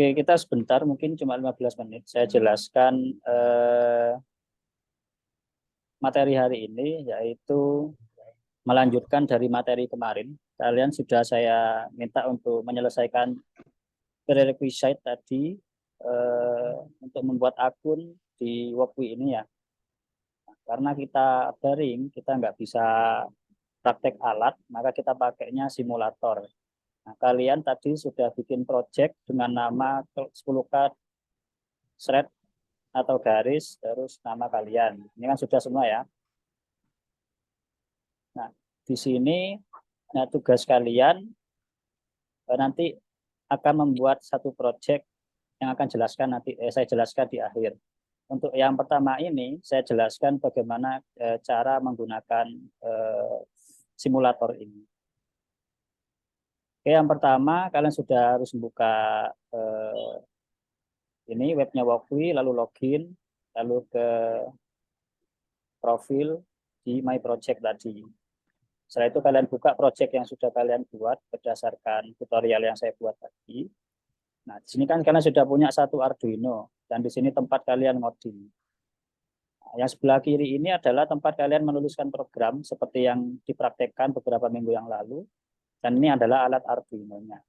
Oke, kita sebentar, mungkin cuma 15 menit. Saya jelaskan materi hari ini, yaitu melanjutkan dari materi kemarin. Kalian sudah saya minta untuk menyelesaikan prerequisite tadi untuk membuat akun di Workwi ini ya. Karena kita daring, kita nggak bisa praktek alat, maka kita pakainya simulator. Nah, kalian tadi sudah bikin project dengan nama 10K thread atau garis, terus nama kalian. Ini kan sudah semua ya. Nah, di sini tugas kalian nanti akan membuat satu project yang akan saya jelaskan di akhir. Untuk yang pertama ini, saya jelaskan bagaimana cara menggunakan simulator ini. Oke, yang pertama, kalian sudah harus membuka ini webnya Workwi, lalu login, lalu ke profil di My Project tadi. Setelah itu kalian buka project yang sudah kalian buat berdasarkan tutorial yang saya buat tadi. Nah, di sini kan kalian sudah punya satu Arduino, dan di sini tempat kalian ngoding. Nah, yang sebelah kiri ini adalah tempat kalian menuliskan program seperti yang dipraktekkan beberapa minggu yang lalu, dan ini adalah alat Arduino-nya.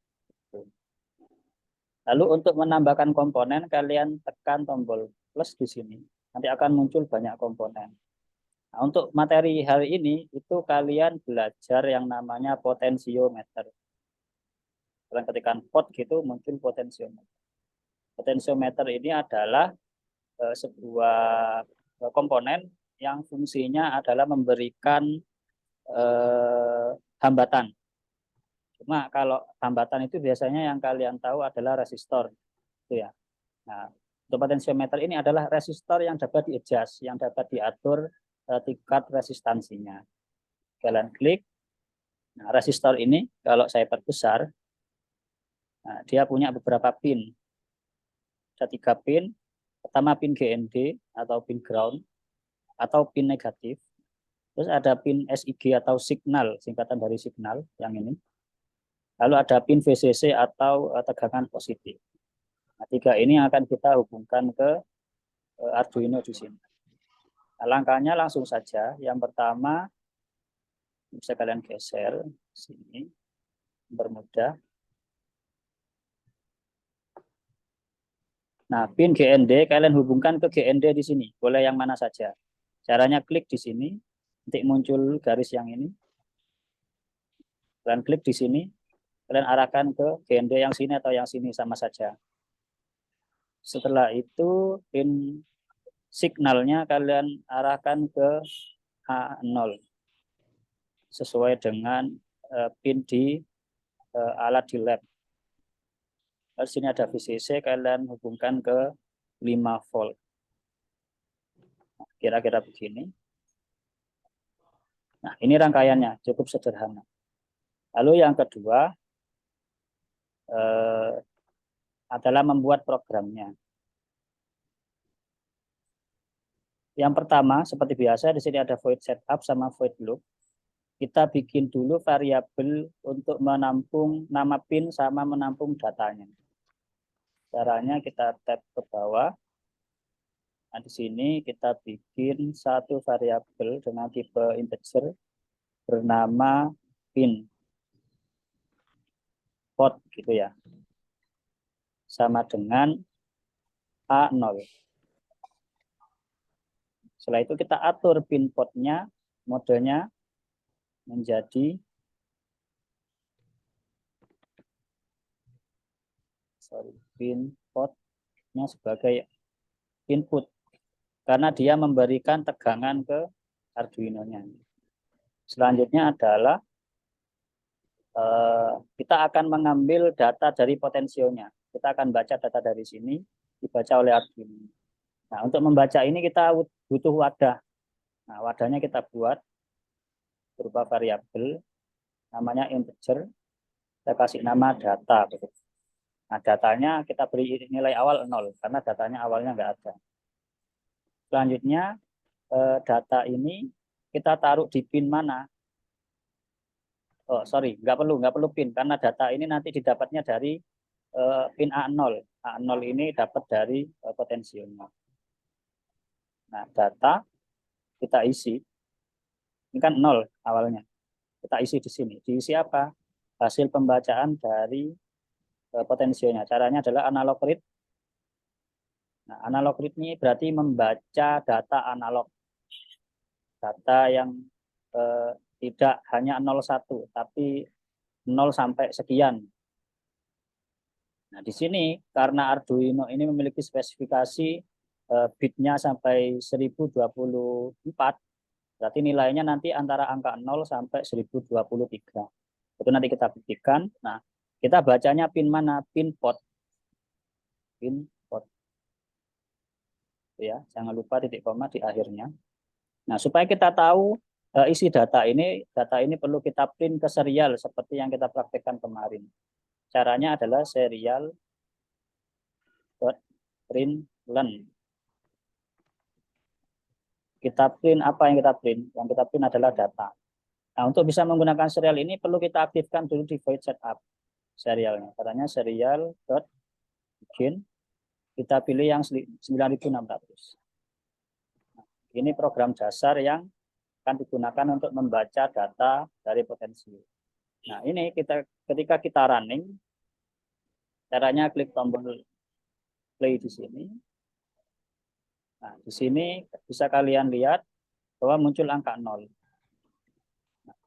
Lalu untuk menambahkan komponen, kalian tekan tombol plus di sini. Nanti akan muncul banyak komponen. Nah, untuk materi hari ini, itu kalian belajar yang namanya potensiometer. Kalian ketikkan pot gitu, muncul potensiometer. Potensiometer ini adalah sebuah komponen yang fungsinya adalah memberikan hambatan. Cuma kalau hambatan itu biasanya yang kalian tahu adalah resistor, gitu ya. Nah, untuk potensiometer ini adalah resistor yang dapat di-adjust, yang dapat diatur tingkat resistansinya. Kalian klik. Nah, resistor ini kalau saya perbesar, nah, dia punya beberapa pin. Ada 3 pin. Pertama pin GND atau pin ground atau pin negatif. Terus ada pin SIG atau signal, singkatan dari signal yang ini. Lalu ada pin VCC atau tegangan positif. Nah, 3 ini akan kita hubungkan ke Arduino di sini. Nah, langkahnya langsung saja. Yang pertama, bisa kalian geser sini, bermudah. Nah, pin GND kalian hubungkan ke GND di sini. Boleh yang mana saja. Caranya klik di sini, nanti muncul garis yang ini. Kalian klik di sini, kalian arahkan ke GND yang sini atau yang sini, sama saja. Setelah itu pin signalnya kalian arahkan ke A0 sesuai dengan pin di alat di lab. Di sini ada VCC, kalian hubungkan ke 5 volt. Kira-kira begini. Nah, ini rangkaiannya cukup sederhana. Lalu yang kedua adalah membuat programnya. Yang pertama, seperti biasa, di sini ada void setup sama void loop. Kita bikin dulu variabel untuk menampung nama pin sama menampung datanya. Caranya kita tab ke bawah. Nah, di sini kita bikin satu variabel dengan tipe integer bernama pin pot gitu ya. Sama dengan A0. Setelah itu kita atur pin potnya, modenya menjadi pin potnya sebagai input karena dia memberikan tegangan ke Arduino-nya. Selanjutnya adalah kita akan mengambil data dari potensionya. Kita akan baca data dari sini, dibaca oleh Arduino. Nah, untuk membaca ini kita butuh wadah. Nah, wadahnya kita buat berupa variabel, namanya integer, kita kasih nama data. Nah, datanya kita beri nilai awal 0, karena datanya awalnya nggak ada. Selanjutnya, data ini kita taruh di pin mana? Oh, sorry, nggak perlu pin, karena data ini nanti didapatnya dari pin A0. A0 ini dapat dari potensionya. Nah, data kita isi. Ini kan 0 awalnya. Kita isi di sini. Diisi apa? Hasil pembacaan dari potensionya. Caranya adalah analog read. Nah, analog read ini berarti membaca data analog. Data yang tidak hanya 01, tapi 0 sampai sekian. Nah, di sini karena Arduino ini memiliki spesifikasi bitnya sampai 1024, berarti nilainya nanti antara angka 0 sampai 1023. Itu nanti kita buktikan. Nah, kita bacanya pin mana? Pin pot. Pin pot. Ya, jangan lupa titik koma di akhirnya. Nah, supaya kita tahu isi data ini perlu kita print ke serial seperti yang kita praktekkan kemarin. Caranya adalah serial println. Kita print apa yang kita print? Yang kita print adalah data. Nah, untuk bisa menggunakan serial ini perlu kita aktifkan dulu di void setup serialnya. Caranya serial begin. Kita pilih yang 9600. Nah, ini program dasar yang akan digunakan untuk membaca data dari potensi. Nah, ini ketika kita running, caranya klik tombol play di sini. Nah, di sini bisa kalian lihat bahwa muncul angka 0. Nah,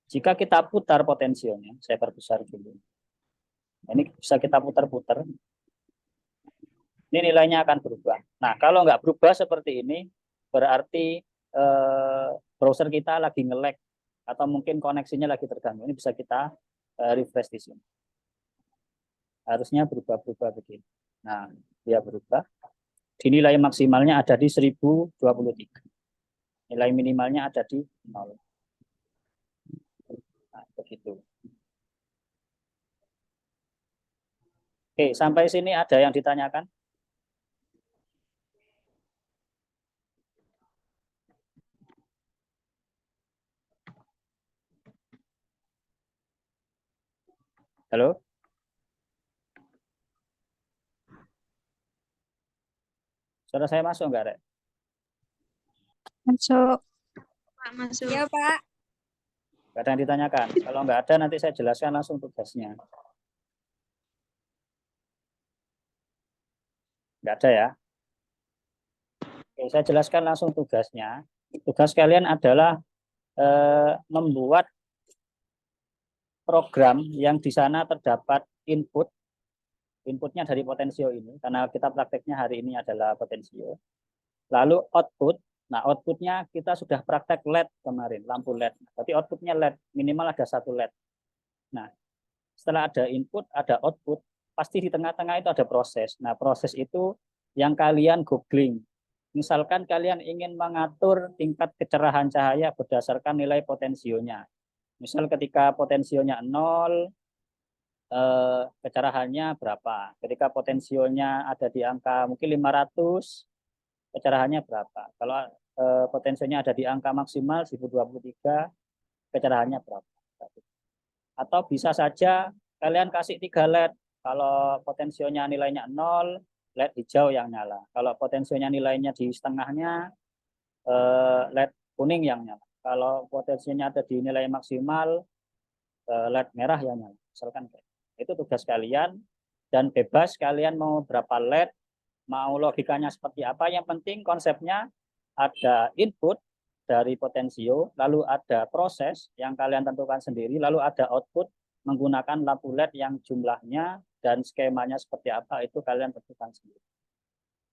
jika kita putar potensionya, saya perbesar dulu. Ini bisa kita putar-putar. Ini nilainya akan berubah. Nah, kalau nggak berubah seperti ini, berarti browser kita lagi nge-lag atau mungkin koneksinya lagi terganggu. Ini bisa kita refresh di sini. Harusnya berubah-berubah begini. Nah, dia berubah. Di nilai maksimalnya ada di 1023. Nilai minimalnya ada di 0. Nah, begitu. Oke, sampai sini ada yang ditanyakan? Halo? Suara saya masuk enggak, Rek? Masuk. Pak, masuk. Ya, Pak. Enggak ada yang ditanyakan. Kalau enggak ada, nanti saya jelaskan langsung tugasnya. Enggak ada ya? Oke, saya jelaskan langsung tugasnya. Tugas kalian adalah membuat program yang di sana terdapat inputnya dari potensio ini, karena kita prakteknya hari ini adalah potensio. Lalu output, nah outputnya kita sudah praktek LED kemarin, lampu LED. Berarti outputnya LED, minimal ada 1 LED. Nah, setelah ada input, ada output, pasti di tengah-tengah itu ada proses. Nah, proses itu yang kalian googling. Misalkan kalian ingin mengatur tingkat kecerahan cahaya berdasarkan nilai potensionya. Misal ketika potensionya 0, kecerahannya berapa? Ketika potensionya ada di angka mungkin 500, kecerahannya berapa? Kalau potensionya ada di angka maksimal 1023, kecerahannya berapa? Atau bisa saja kalian kasih 3 LED. Kalau potensionya nilainya 0, LED hijau yang nyala. Kalau potensionya nilainya di setengahnya, LED kuning yang nyala. Kalau potensinya ada di nilai maksimal, LED merah yang nyala. Misalkan itu tugas kalian, dan bebas kalian mau berapa LED, mau logikanya seperti apa. Yang penting konsepnya ada input dari potensio, lalu ada proses yang kalian tentukan sendiri, lalu ada output menggunakan lampu LED yang jumlahnya dan skemanya seperti apa itu kalian tentukan sendiri.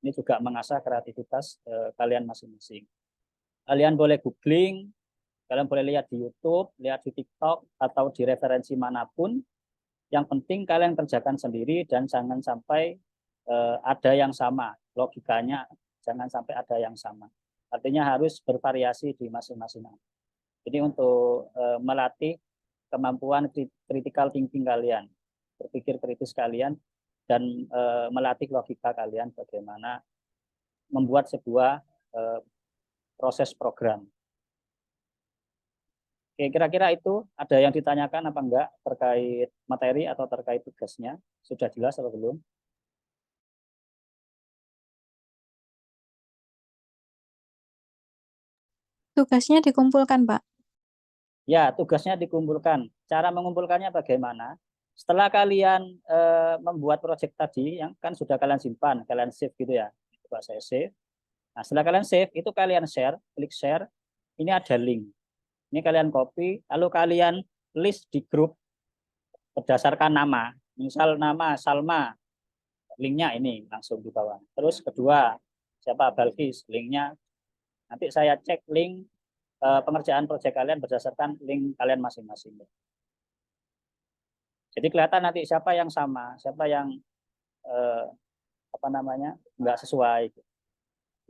Ini juga mengasah kreativitas kalian masing-masing. Kalian boleh googling, kalian boleh lihat di YouTube, lihat di TikTok, atau di referensi manapun. Yang penting kalian kerjakan sendiri dan jangan sampai ada yang sama. Logikanya jangan sampai ada yang sama. Artinya harus bervariasi di masing-masing. Jadi untuk melatih kemampuan critical thinking kalian, berpikir kritis kalian, dan melatih logika kalian bagaimana membuat sebuah proses program. Oke, kira-kira itu ada yang ditanyakan apa enggak terkait materi atau terkait tugasnya? Sudah jelas atau belum? Tugasnya dikumpulkan, Pak. Ya, tugasnya dikumpulkan. Cara mengumpulkannya bagaimana? Setelah kalian membuat proyek tadi, yang kan sudah kalian simpan, kalian save gitu ya. Coba saya save. Nah, setelah kalian save, itu kalian share, klik share. Ini ada link. Ini kalian copy, lalu kalian list di grup berdasarkan nama. Misal nama Salma, linknya ini langsung di bawah. Terus kedua, siapa Balkis, linknya. Nanti saya cek link pengerjaan proyek kalian berdasarkan link kalian masing-masing. Jadi kelihatan nanti siapa yang sama, siapa yang apa namanya nggak sesuai.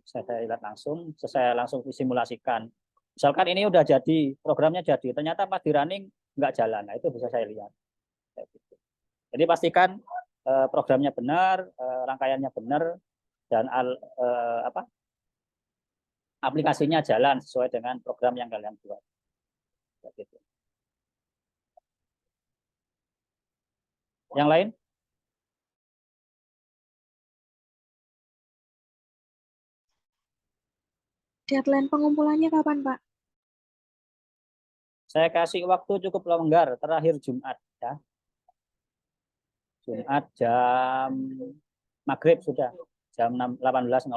Saya lihat langsung, saya langsung disimulasikan. Misalkan ini udah jadi, programnya jadi, ternyata pas di running nggak jalan. Nah, itu bisa saya lihat. Jadi pastikan programnya benar, rangkaiannya benar, dan aplikasinya jalan sesuai dengan program yang kalian buat. Gitu. Yang lain? Deadline pengumpulannya kapan, Pak? Saya kasih waktu cukup longgar, terakhir Jumat ya. Jumat jam maghrib sudah, jam 18.00.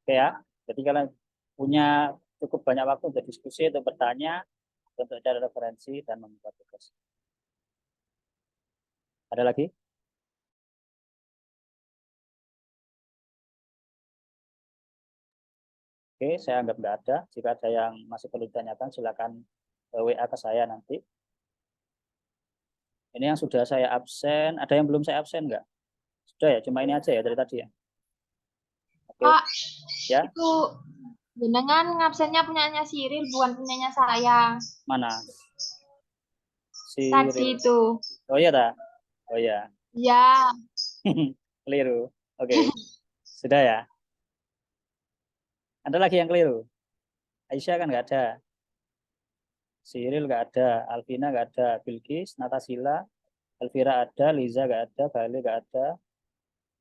Oke ya, jadi kalian punya cukup banyak waktu untuk diskusi, untuk bertanya, untuk cari referensi, dan membuat tugas. Ada lagi? Oke, saya anggap nggak ada. Jika ada yang masih perlu ditanyakan, silakan WA ke saya nanti. Ini yang sudah saya absen, ada yang belum saya absen nggak? Sudah ya, cuma ini aja ya dari tadi ya. Oke. Pak, Ya, itu jenengan ngabsennya punyanya Siril, bukan punyanya saya. mana? Tadi itu. Oh iya dah. Oh iya. Ya. Keliru. Oke. Sudah ya. Ada lagi yang keliru? Aisyah kan nggak ada. Cyril nggak ada. Alvina nggak ada. Bilkis, Natasila, Elvira ada. Liza nggak ada. Bali nggak ada.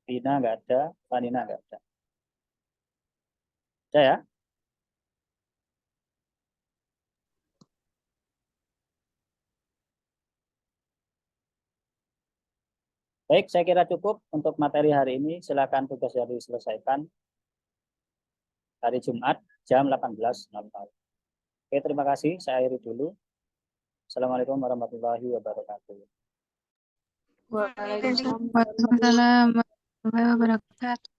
Vina nggak ada. Vanina nggak ada. Ada ya? Baik, saya kira cukup untuk materi hari ini. Silakan tugas yang diselesaikan hari Jumat jam 18.00. Oke, terima kasih. Saya akhiri dulu. Assalamualaikum warahmatullahi wabarakatuh. Waalaikumsalam warahmatullahi wabarakatuh.